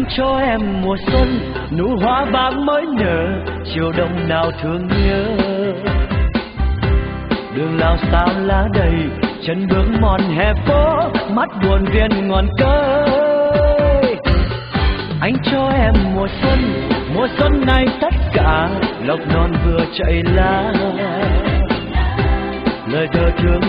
Anh cho em mùa xuân, nụ hoa vàng mới nở, chiều đông nào thương nhớ. Đường lao sao lá đầy, chân bước mòn hè phố, mắt buồn viên ngọn cơi. Anh cho em mùa xuân này tất cả, lộc non vừa chạy lá. Lời thơ thương